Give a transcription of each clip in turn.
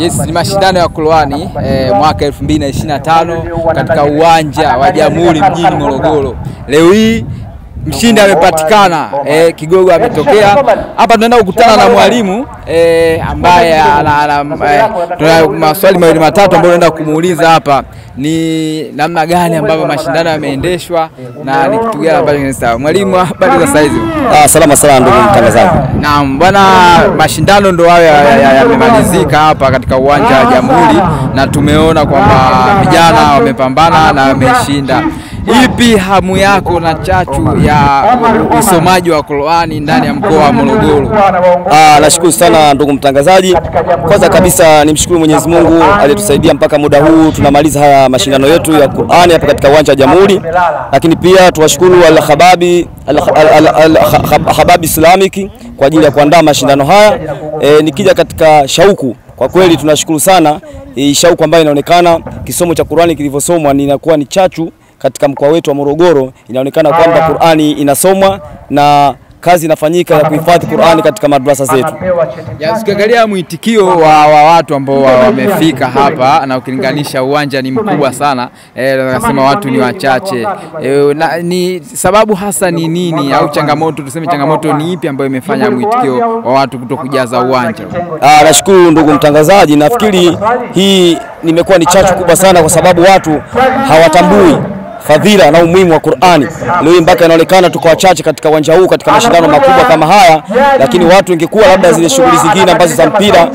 Yes, ni mashindano ya Qur'ani mwaka 2025 katika uwanja wa Jamhuri mjini Morogoro. Leo hii mshindi amepatikana, kigogo ametokea. Hapa tunaenda kukutana na mwalimu ambaye tuna maswali mawili matatu ambayo tunaenda kumuuliza hapa. Ni namna gani ambavyo mashindano yameendeshwa na ni kitu gani ambacho kinastahili. Mwalimu, habari za saizi? Salama sana ndugu mtangazaji. Naam bwana, mashindano ndio hayo yamemalizika hapa katika uwanja wa Jamhuri na tumeona kwamba vijana wamepambana na wameshinda. Ipi hamu yako na chachu ya usomaji wa Qur'ani ndani ya mkoa wa Morogoro? Nashukuru sana ndugu mtangazaji. Kwanza kabisa nimshukuru Mwenyezi Mungu aliyetusaidia mpaka muda huu tunamaliza haya mashindano yetu ya Qur'ani hapa katika uwanja wa Jamhuri. Lakini pia tuwashukuru Al-Hababi Islamic kwa ajili ya kuandaa mashindano haya. Nikija katika shauku, kwa kweli tunashukuru sana shauku ambayo inaonekana kisomo cha Qur'ani kilivyosomwa inakuwa ni chachu katika mkoa wetu wa Morogoro. Inaonekana kwamba Qur'ani inasomwa na kazi inafanyika ya kuhifadhi Qur'ani katika madrasa zetu. Ukiangalia mwitikio wa watu ambao wamefika hapa na ukilinganisha uwanja ni mkubwa sana, nasema watu ni wachache. Ni sababu hasa ni nini, au changamoto, tuseme changamoto ni ipi ambayo imefanya mwitikio wa watu kutokujaza uwanja? Nashukuru ndugu mtangazaji, nafikiri hii nimekuwa ni chachu kubwa sana kwa sababu watu hawatambui fadhila na umuhimu wa Qur'ani. Leo mpaka inaonekana tuko wachache katika uwanja huu katika mashindano makubwa kama haya, lakini watu ingekuwa labda zile shughuli zingine ambazo za mpira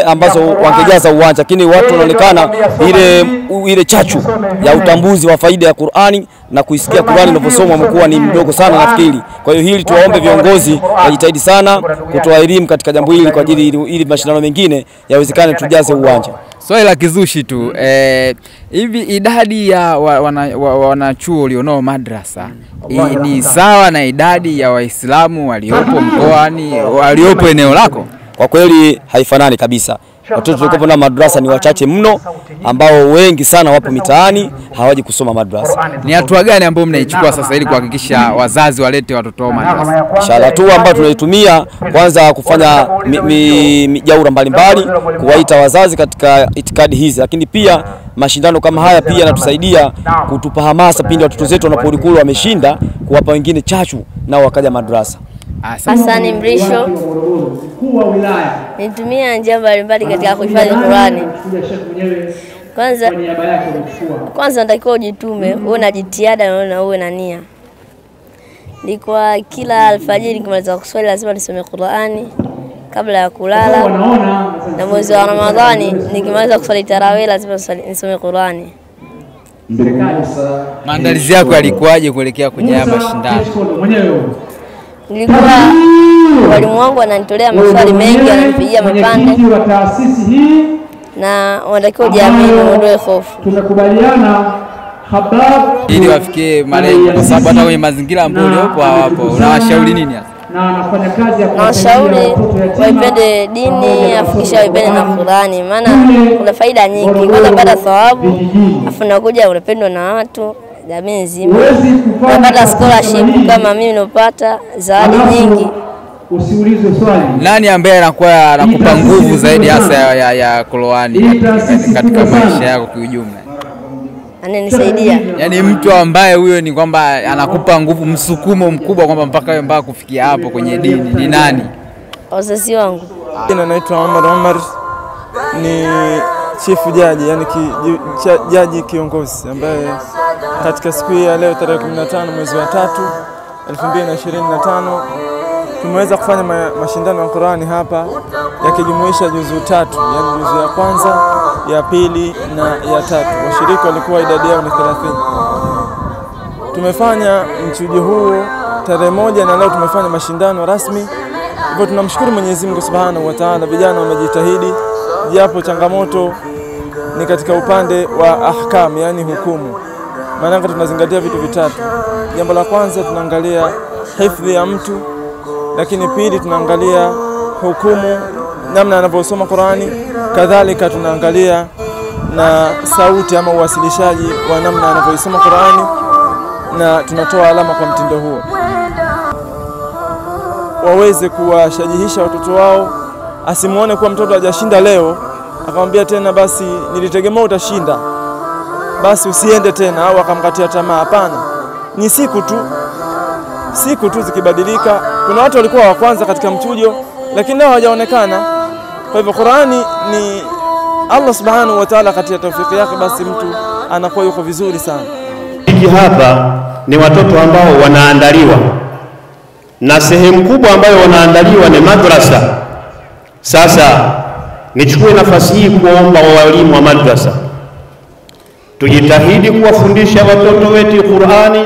ambazo wangejaza uwanja, lakini watu wanaonekana ile chachu ya utambuzi wa faida ya Qur'ani na kuisikia Qur'ani inavyosomwa mkoa ni mdogo sana nafikiri. Kwa hiyo hili tuwaombe viongozi wajitahidi sana kutoa elimu katika jambo hili kwa ajili ili mashindano mengine yawezekane tujaze uwanja. Swali la kizushi tu, hivi idadi ya wanachuo walionao madrasa ni sawa na idadi ya Waislamu waliopo mkoani, waliopo eneo lako? Kwa kweli haifanani kabisa. Watoto tulikopo na madrasa ni wachache mno, ambao wengi sana wapo mitaani hawaji kusoma madrasa. Ni hatua gani ambayo mnaichukua sasa ili kuhakikisha wazazi walete watoto wao madrasa? Inshallah, hatua ambayo tunaitumia kwanza kufanya mijaura mbalimbali, kuwaita wazazi katika itikadi hizi, lakini pia mashindano kama haya pia yanatusaidia kutupa hamasa pindi watoto zetu wanaporudi kule wameshinda, kuwapa wengine chachu nao wakaja madrasa. Hasani Mrisho, nitumia njia mbalimbali katika kuhifadhi Qur'ani. Kwanza natakiwa ujitume, uwe na jitihada na uwe na nia. Nilikuwa kila alfajiri nikimaliza kuswali lazima nisome Qur'ani kabla ya kulala, na mwezi wa Ramadhani nikimaliza kuswali tarawih lazima nisome Qur'ani. Maandalizi yako yalikuwaje kuelekea kwenye haya mashindano? Nilikuwa walimu wangu ananitolea maswali mengi, ananipigia mapande na wanatakiwa kujiamini, uondoe hofu. Tumekubaliana ili wafikie malengo, kwa sababu hata kwenye mazingira ambayo uliopo hapo. Unawashauri nini hasa? Nawashauri waipende dini, afikisha waipende na Qur'ani, maana kuna faida nyingi. Kwanza baada thawabu, afu nakuja unapendwa na watu jamii nzima. Napata scholarship kama mimi nilopata, zawadi nyingi. Usiulize swali. Nani ambaye anakupa nguvu zaidi hasa ya Qur'ani katika maisha yako kwa ujumla? Ananisaidia. Yaani mtu ambaye huyo ni kwamba anakupa nguvu, msukumo mkubwa kwamba mpaka kufikia hapo kwenye dini, ni nani? Wazazi wangu. Jina naitwa Omar, ni chief jaji, yani jaji kiongozi ambaye katika siku hii ya leo tarehe 15 mwezi wa 3 2025 tumeweza kufanya mashindano ya Qur'ani hapa yakijumuisha juzu 3, yani juzu ya kwanza, ya pili na ya 3. Washiriki walikuwa idadi yao ni 30. Tumefanya mchujo huu tarehe 1 na leo tumefanya mashindano rasmi. Hivyo tunamshukuru Mwenyezi Mungu Subhanahu wa Ta'ala, vijana wamejitahidi japo changamoto ni katika upande wa ahkam, yani hukumu. Maana tunazingatia vitu vitatu. Jambo la kwanza tunaangalia hifadhi ya mtu, lakini pili tunaangalia hukumu, namna anavyosoma Qur'ani, kadhalika tunaangalia na sauti ama uwasilishaji wa namna anavyosoma Qur'ani, na tunatoa alama kwa mtindo huo. Waweze kuwashajihisha watoto wao, asimuone kuwa mtoto hajashinda leo akamwambia tena, basi nilitegemea utashinda, basi usiende tena, au akamkatia tamaa. Hapana, ni siku tu zikibadilika. Kuna watu walikuwa wa kwanza katika mchujo lakini nao hawajaonekana. Kwa hivyo Qur'ani ni Allah subhanahu wa ta'ala, katika tawfiki yake basi mtu anakuwa yuko vizuri sana. Hiki hapa ni watoto ambao wanaandaliwa, na sehemu kubwa ambayo wanaandaliwa ni madrasa. Sasa nichukue nafasi hii kuomba walimu wa madrasa, tujitahidi kuwafundisha watoto wetu Qur'ani,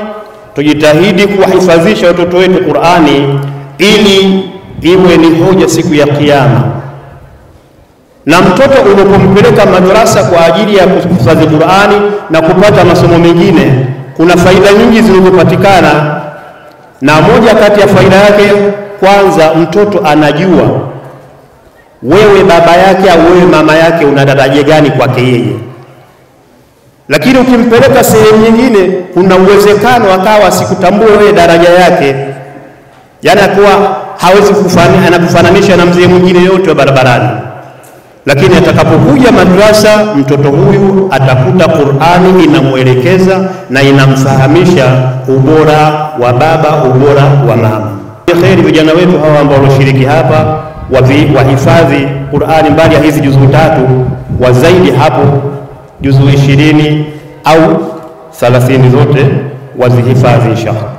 tujitahidi kuwahifadhisha watoto wetu Qur'ani ili iwe ni hoja siku ya Kiyama. Na mtoto unapompeleka madrasa kwa ajili ya kuhifadhi Qur'ani na kupata masomo mengine, kuna faida nyingi zinazopatikana, na moja kati ya faida yake, kwanza mtoto anajua wewe baba yake au wewe mama yake una daraja gani kwake yeye. Lakini ukimpeleka sehemu nyingine, kuna uwezekano akawa asikutambue wewe daraja yake, yani akuwa hawezi kufananisha na mzee mwingine yote wa barabarani. Lakini atakapokuja madrasa, mtoto huyu atakuta Qur'ani inamuelekeza na inamfahamisha ubora wa baba, ubora wa mama. Kheri vijana wetu hawa ambao walishiriki hapa wahifadhi Qur'ani, mbali ya hizi juzuu 3 wa zaidi hapo juzuu 20 au 30 zote wazihifadhi inshallah.